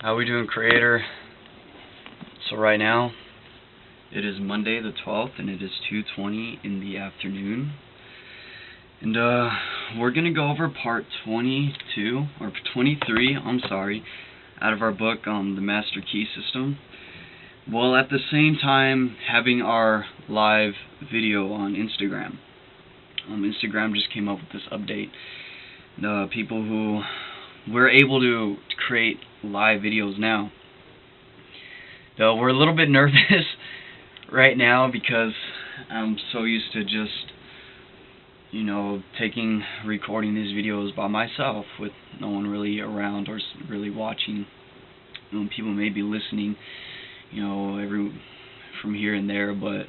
How we doing, Creator? So right now, it is Monday the 12th, and it is 2:20 in the afternoon. And we're going to go over part 22, or 23, I'm sorry, out of our book, The Master Key System. While at the same time having our live video on Instagram. Instagram just came up with this update. The people who we're able to create live videos now. Though we're a little bit nervous right now because I'm so used to just, recording these videos by myself with no one really around or really watching. People may be listening, from here and there, but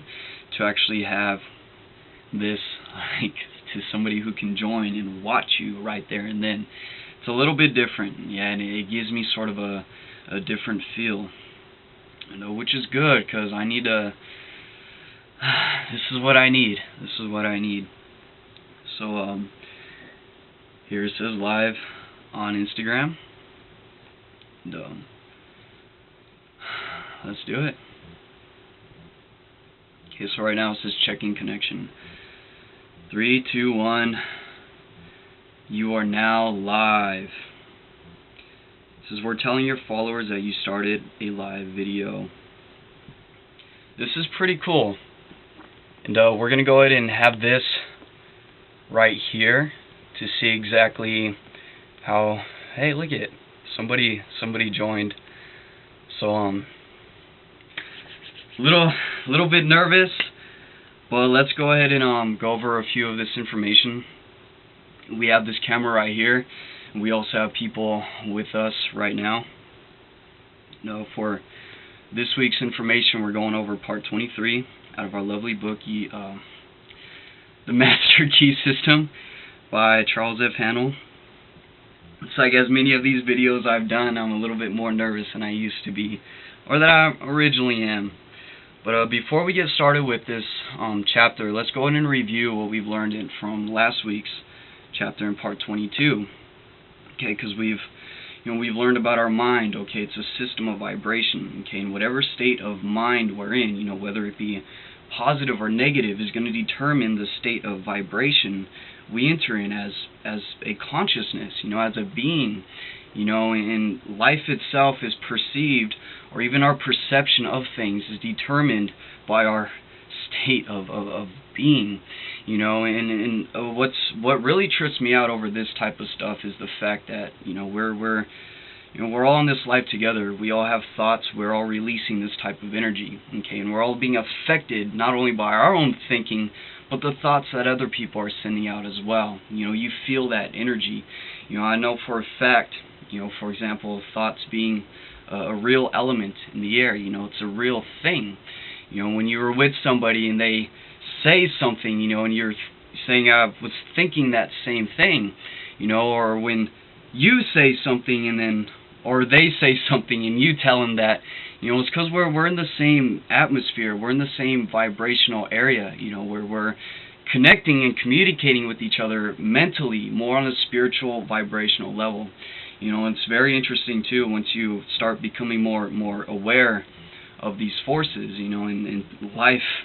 to actually have this, to somebody who can join and watch you right there and then, it's a little bit different, yeah, and it gives me sort of a different feel, which is good, because I need to, this is what I need, so, here it says live on Instagram, and, let's do it. Okay, so right now it says checking connection. 3, 2, 1. You are now live. It says we're telling your followers that you started a live video. This is pretty cool. And we're going to go ahead and have this right here to see exactly how, hey, look at it. Somebody joined. So, little bit nervous, but let's go ahead and go over a few of this information. We have this camera right here, and we also have people with us right now. For this week's information, we're going over part 23 out of our lovely book, The Master Key System by Charles F. Hannell. It's like, as many of these videos I've done, I'm a little bit more nervous than I used to be, or that I originally am. But before we get started with this chapter, let's go ahead and review what we've learned from last week's chapter in part 22. Okay, because we've learned about our mind. Okay, it's a system of vibration. Okay, and whatever state of mind we're in, whether it be positive or negative, is going to determine the state of vibration we enter in as a consciousness, as a being. And life itself is perceived, or even our perception of things is determined by our state of being, and what really trips me out over this type of stuff is the fact that, we're all in this life together. We all have thoughts. We're all releasing this type of energy, okay, and we're all being affected not only by our own thinking, but the thoughts that other people are sending out as well. You feel that energy. I know for a fact, for example, thoughts being a real element in the air, it's a real thing. When you were with somebody and they say something, and you're saying, I was thinking that same thing, or when you say something and then, or they say something and you tell them that, it's because we're in the same atmosphere, we're in the same vibrational area, where we're connecting and communicating with each other mentally, more on a spiritual, vibrational level. It's very interesting too once you start becoming more aware of these forces, in life.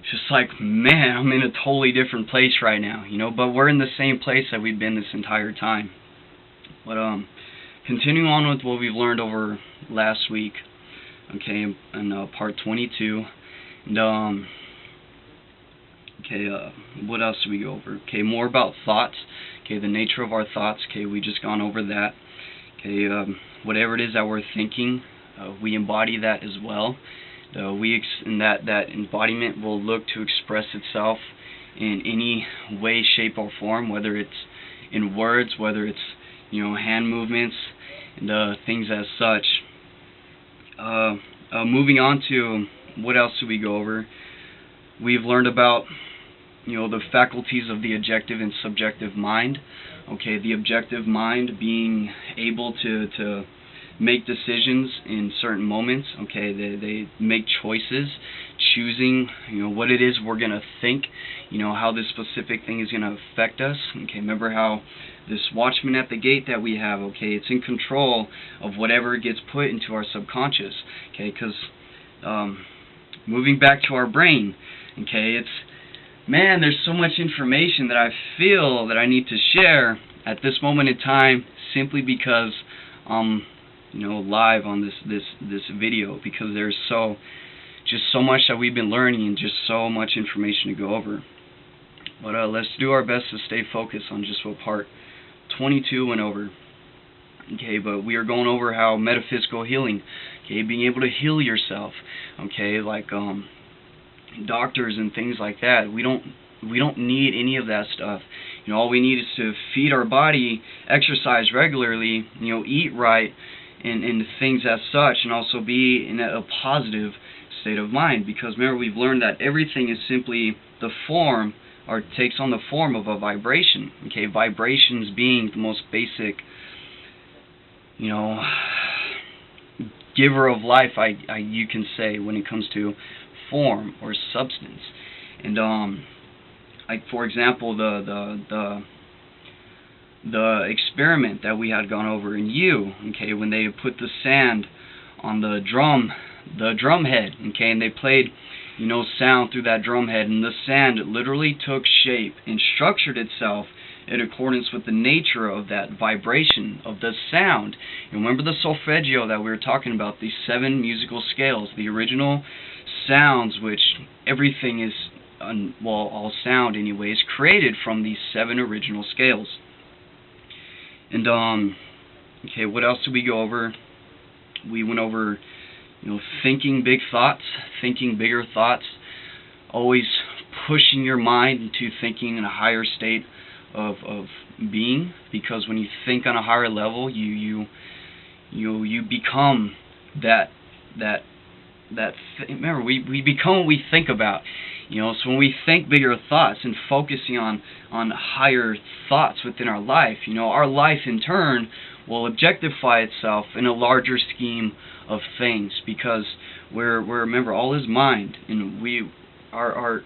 It's just like, man, I'm in a totally different place right now, but we're in the same place that we've been this entire time. But continuing on with what we've learned over last week, okay, in part 22, and what else do we go over? Okay, more about thoughts. Okay, the nature of our thoughts. Okay, we just gone over that. Okay, whatever it is that we're thinking, we embody that as well. And that embodiment will look to express itself in any way, shape, or form, whether it's in words, whether it's hand movements, and things as such. Moving on to what else do we go over? We've learned about the faculties of the objective and subjective mind. Okay, the objective mind being able to make decisions in certain moments. Okay, they make choices, choosing, what it is we're gonna think, how this specific thing is gonna affect us. Okay, remember how this watchman at the gate that we have, okay, it's in control of whatever gets put into our subconscious. Okay, because moving back to our brain, okay, man, there's so much information that I feel that I need to share at this moment in time, simply because live on this video, because there's just so much that we've been learning and just so much information to go over. But let's do our best to stay focused on just what part 22 went over. Okay, but we are going over how metaphysical healing, okay, being able to heal yourself, okay, like doctors and things like that. We don't need any of that stuff. All we need is to feed our body, exercise regularly, eat right, and things as such, and also be in a positive state of mind. Because remember, we've learned that everything is simply the form, or takes on the form of a vibration. Okay, vibrations being the most basic, giver of life, you can say, when it comes to form or substance. And like, for example, the experiment that we had gone over in you, okay, when they put the sand on the drum head, okay, and they played sound through that drum head, and the sand literally took shape and structured itself in accordance with the nature of that vibration of the sound. And remember the solfeggio that we were talking about, these 7 musical scales, the original sounds, which everything is, all sound anyways, created from these 7 original scales. And okay, what else did we go over? We went over thinking big thoughts, thinking bigger thoughts, always pushing your mind into thinking in a higher state of being, because when you think on a higher level, you become remember, we become what we think about. So when we think bigger thoughts and focusing on higher thoughts within our life, our life in turn will objectify itself in a larger scheme of things, because we're remember, all is mind, and we are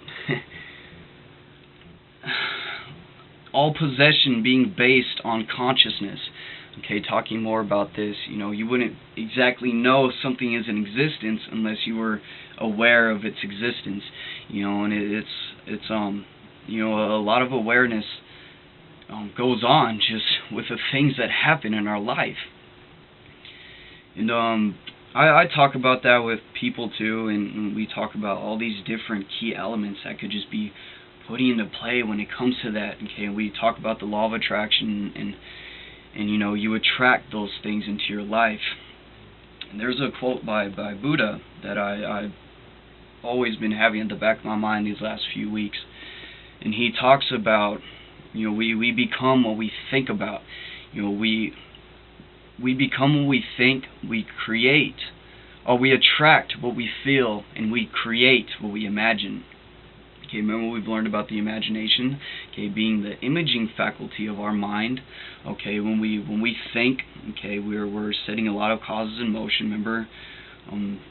all possession being based on consciousness. Okay, talking more about this, you wouldn't exactly know something is in existence unless you were aware of its existence, and it's a lot of awareness goes on just with the things that happen in our life. And I talk about that with people too, and we talk about all these different key elements that could just be putting into play when it comes to that. Okay, we talk about the law of attraction, and you attract those things into your life. And there's a quote by Buddha that I've always been having at the back of my mind these last few weeks, and he talks about we become what we think about. We become what we think, we create, or we attract what we feel, and we create what we imagine. Okay, remember what we've learned about the imagination, okay, being the imaging faculty of our mind. Okay, when we think, okay, we're setting a lot of causes in motion. Remember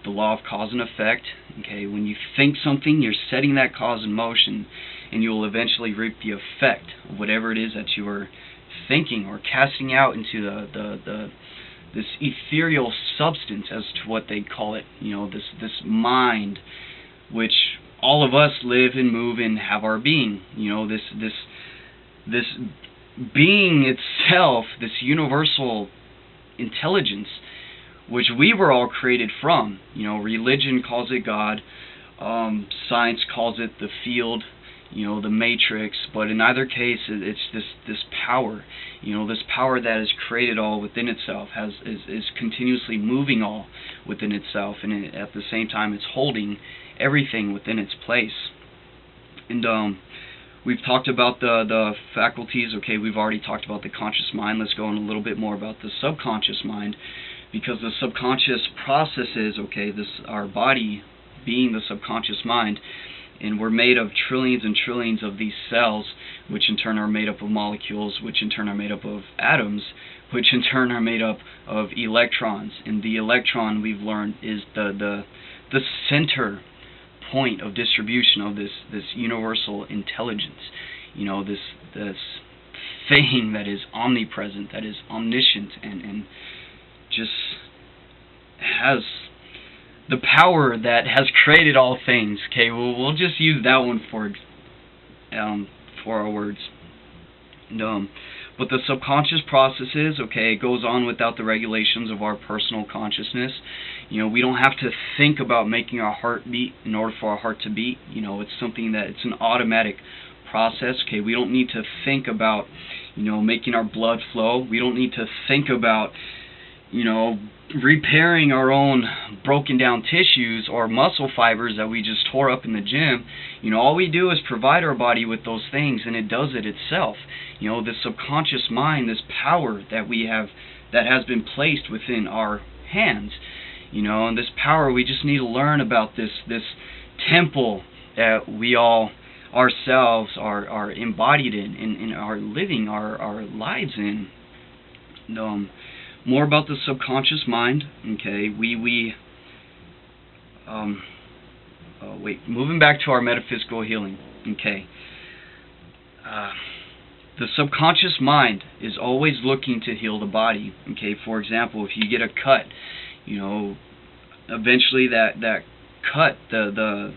the law of cause and effect. Okay, when you think something, you're setting that cause in motion, and you will eventually reap the effect of whatever it is that you are thinking or casting out into this ethereal substance, as to what they call it. This mind, which all of us live and move and have our being. This being itself, this universal intelligence, which we were all created from. Religion calls it God, science calls it the field, the matrix, but in either case, it's this power, this power that has created all within itself, is continuously moving all within itself, and at the same time, it's holding everything within its place. And we've talked about the faculties. Okay, we've already talked about the conscious mind. Let's go on a little bit more about the subconscious mind, because the subconscious processes, okay, our body being the subconscious mind, And we're made of trillions and trillions of these cells, which in turn are made up of molecules, which in turn are made up of atoms, which in turn are made up of electrons. And the electron, we've learned, is the center point of distribution of this universal intelligence. You know, this thing that is omnipresent, that is omniscient, and just has the power that has created all things. Okay, we'll just use that one for our words. But the subconscious processes, okay, it goes on without the regulations of our personal consciousness. You know, we don't have to think about making our heart beat in order for our heart to beat. You know, it's something that, it's an automatic process. Okay, we don't need to think about, you know, making our blood flow. We don't need to think about, you know, repairing our own broken down tissues or muscle fibers that we just tore up in the gym. You know, all we do is provide our body with those things, and it does it itself. You know, this subconscious mind, this power that we have, that has been placed within our hands. You know, and this power, we just need to learn about this temple that we all ourselves are embodied in are living our lives in. More about the subconscious mind. Okay, moving back to our metaphysical healing. Okay, the subconscious mind is always looking to heal the body. Okay, for example, if you get a cut, you know, eventually that cut, the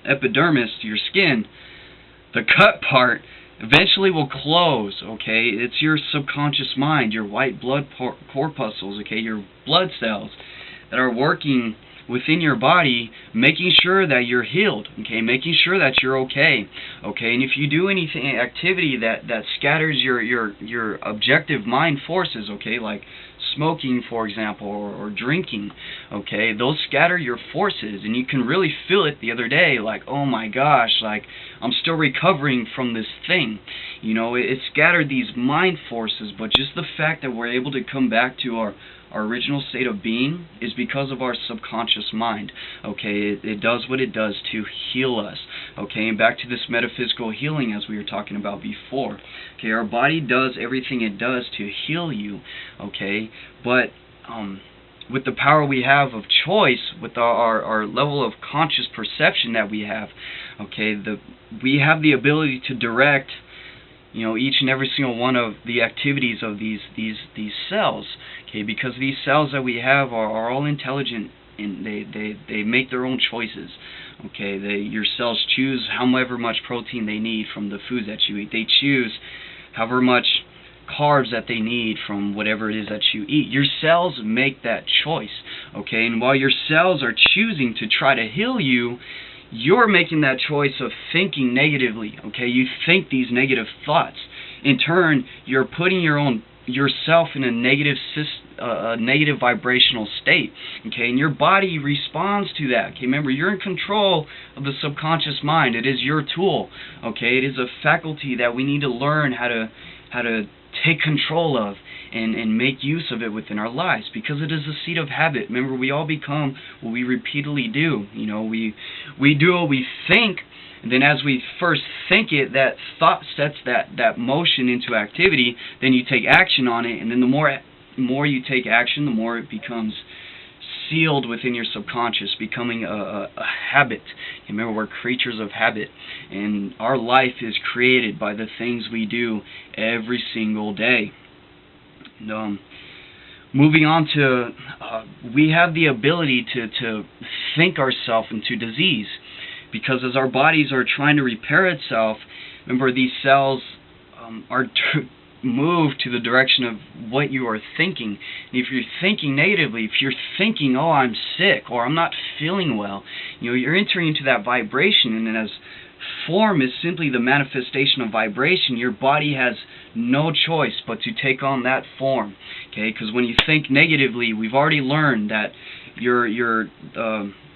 epidermis, your skin, the cut part, eventually will close. Okay, it's your subconscious mind, your white blood corpuscles, okay, your blood cells that are working within your body, making sure that you're healed, okay, making sure that you're okay. Okay, and if you do anything, activity that scatters your objective mind forces, okay, like smoking, for example, or drinking, okay, those scatter your forces, and you can really feel it the other day, like, oh my gosh, like, I'm still recovering from this thing. You know, it scattered these mind forces, but just the fact that we're able to come back to our original state of being is because of our subconscious mind. Okay, it does what it does to heal us. Okay, and back to this metaphysical healing as we were talking about before. Okay, our body does everything it does to heal you. Okay, but with the power we have of choice, with our level of conscious perception that we have, okay, we have the ability to direct, you know, each and every single one of the activities of these cells. Okay, because these cells that we have are all intelligent, and they make their own choices. Okay, your cells choose however much protein they need from the foods that you eat. They choose however much carbs that they need from whatever it is that you eat. Your cells make that choice. Okay, and while your cells are choosing to try to heal you, you're making that choice of thinking negatively. Okay, you think these negative thoughts. In turn, you're putting yourself in a negative vibrational state. Okay, and your body responds to that. Okay, remember, you're in control of the subconscious mind. It is your tool. Okay, it is a faculty that we need to learn how to take control of and make use of it within our lives, because it is a seed of habit. Remember, we all become what we repeatedly do. You know, we do what we think, and then as we first think it, that thought sets that motion into activity. Then you take action on it, and then the more you take action, the more it becomes sealed within your subconscious, becoming a habit. Remember, we're creatures of habit, and our life is created by the things we do every single day. Moving on to, we have the ability to think ourselves into disease, because as our bodies are trying to repair itself, remember, these cells are move to the direction of what you are thinking. And if you're thinking negatively, if you're thinking, oh, I'm sick, or I'm not feeling well, you know, you're entering into that vibration, and then as form is simply the manifestation of vibration, your body has no choice but to take on that form. Okay, because when you think negatively, we've already learned that your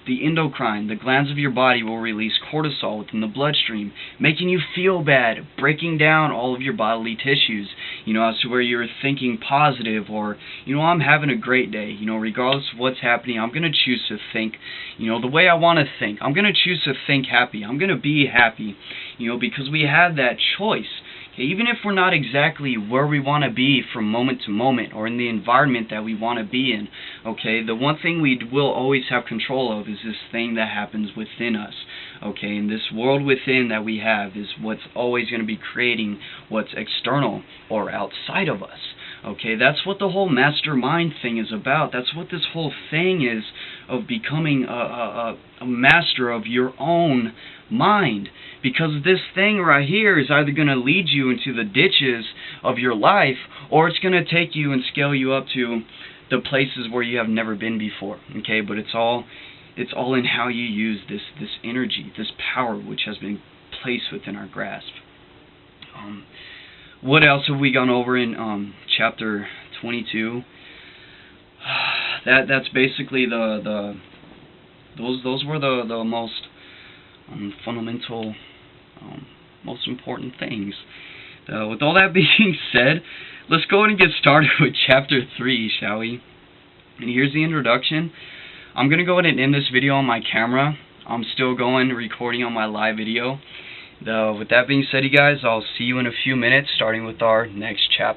the endocrine, the glands of your body, will release cortisol within the bloodstream, making you feel bad, breaking down all of your bodily tissues, as to where you're thinking positive, or, I'm having a great day, regardless of what's happening, I'm going to choose to think, the way I want to think. I'm going to choose to think happy. I'm going to be happy, because we have that choice. Even if we're not exactly where we want to be from moment to moment, or in the environment that we want to be in, the one thing we will always have control of is this thing that happens within us, and this world within that we have is what's always going to be creating what's external or outside of us. That's what the whole mastermind thing is about. That's what this whole thing is, of becoming a master of your own mind. Because this thing right here is either going to lead you into the ditches of your life, or it's going to take you and scale you up to the places where you have never been before. But it's all in how you use this energy, this power which has been placed within our grasp. What else have we gone over in chapter 22? That's basically those were the most fundamental, most important things. With all that being said, let's go ahead and get started with chapter 3, shall we? And here's the introduction. I'm going to go ahead and end this video on my camera. I'm still recording on my live video. With that being said, you guys, I'll see you in a few minutes, starting with our next chapter.